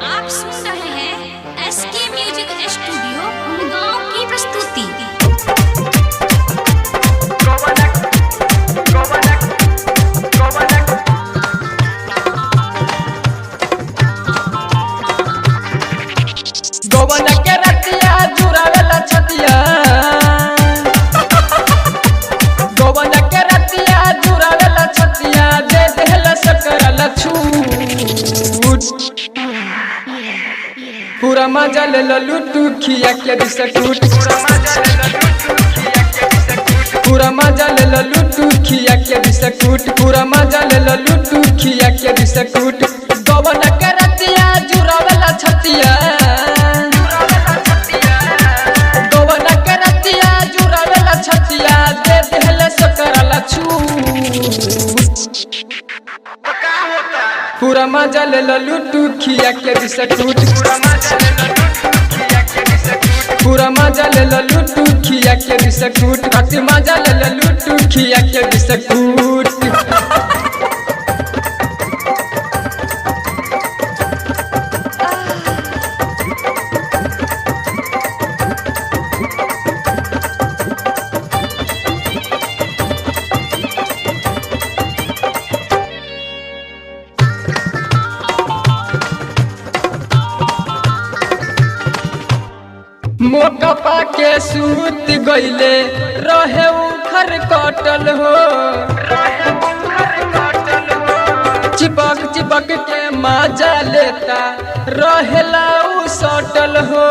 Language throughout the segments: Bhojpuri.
आप सुन रहे हैं एसके म्यूजिक स्टूडियो गांव की प्रस्तुति। गोवन के रतिया जुरावेला छतिया, गोवन के रतिया जुरावेला छतिया, दे देहला सकरला छूट। पूरा मजा ले लो लूटू खिया के बिस्कुट, पूरा मजा ले लो लूटू खिया के बिस्कुट, पूरा मजा ले लो लूटू खिया के बिस्कुट। गोवन के रतिया जुरावेला छतिया, गोवन के रतिया जुरावेला छतिया, दे देहला सकरला छूट। पूरा मजा ले लो लूटू खिया के बिस्कुट, पूरा मजा ले लो लूटू खिया के बिस्कुट, अति मजा ले लो लूटू खिया के बिस्कुट। मोकपा के सूत गईले रहे उखर कटल हो, चिपक चिपक के मजा लेता रहेला उ सटल हो।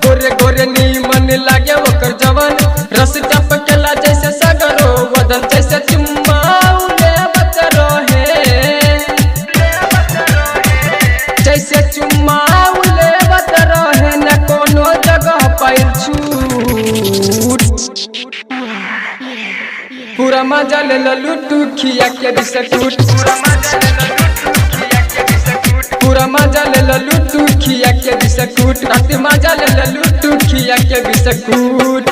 गोरे गोरे नीमन लागे ओकर जवन, रस टपकेला जैसे सगरो बदन, जैसे चुम्मा लेवत रहे, जैसे चुम्मा लेवत रहे, न कोनो जगह पैर छूट। पूरा मजा ले लो लूटू खिया के बिस्कुट, पूरा मजा ले लो लूटू खिया के बिस्कुट, अति मजा ले लो लूटू खिया के बिस्कुट।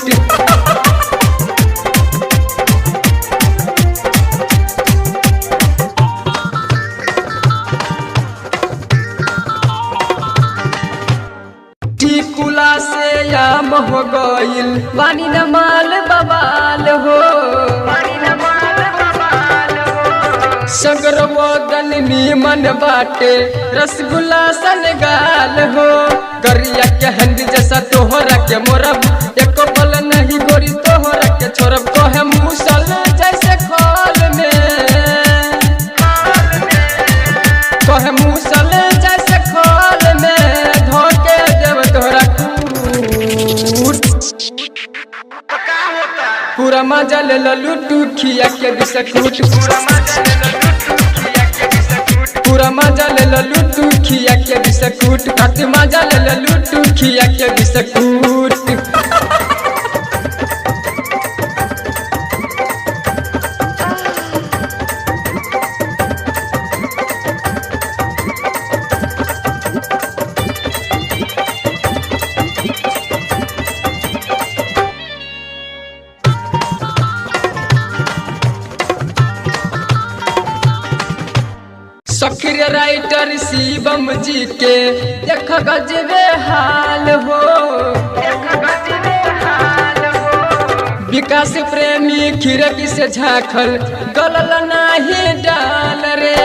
टिकुला से आम हो गईल, पानी न माल बबाल हो, सगर वदन नीमन बाटे, रसगुल्ला सन गाल हो। गरिया के हंदी जैसा तोहरा के मोरब, एको पल नहीं गोरी तोहरा के छोरब, कहे मूसल जैसे खोल में, कहे मूसल जैसे खोल में, धोके देव तोहरा कूट। पूरा मजा ले लो लूटू खिया के बिस्कुट, पूरा मजा ले लो लूटू खिया के बिस्कुट, अति मजा ले लो लूटू खिया के बिस्कुट। सक्रिय राइटर शिवम जी के देख गजबे हाल हो, विकास प्रेमी खिड़की से झाँखल गलल नाही डाल रे,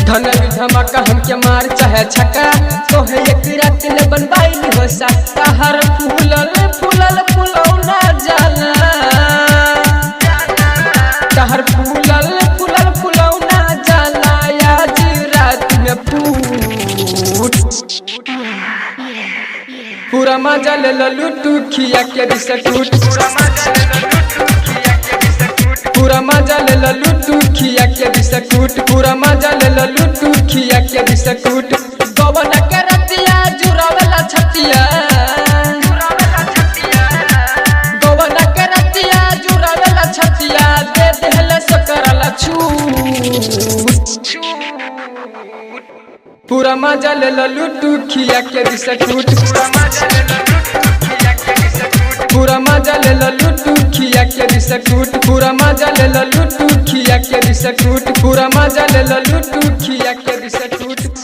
धन धमाका हमके मार चाहे छक्का, तोहे एक रात ने बनवाई हो सकता, हर फूलल फूलल फुलौना जाला, हर फूलल फूलल फुलौना जाला, आज रात में फूट। पूरा मजा ले लो लूटू खिया के बिस्कुट, पूरा मजा ले लो लूटू खिया के बिस्कुट, पूरा मजा ले लो लूटू खिया के बिस्कुट। गोवन के रतिया जुरावेला छतिया, गोवन के रतिया जुरावेला छतिया, दे देहला सकरला छूट। पूरा मजा ले लो लूटू खिया के बिस्कुट, पूरा मजा ले लो लूटू खिया के बिस्कुट, पूरा मजा ले लो लूटू खिया के बिस्कुट, पूरा मजा ले लो लूटू खिया के बिस्कुट।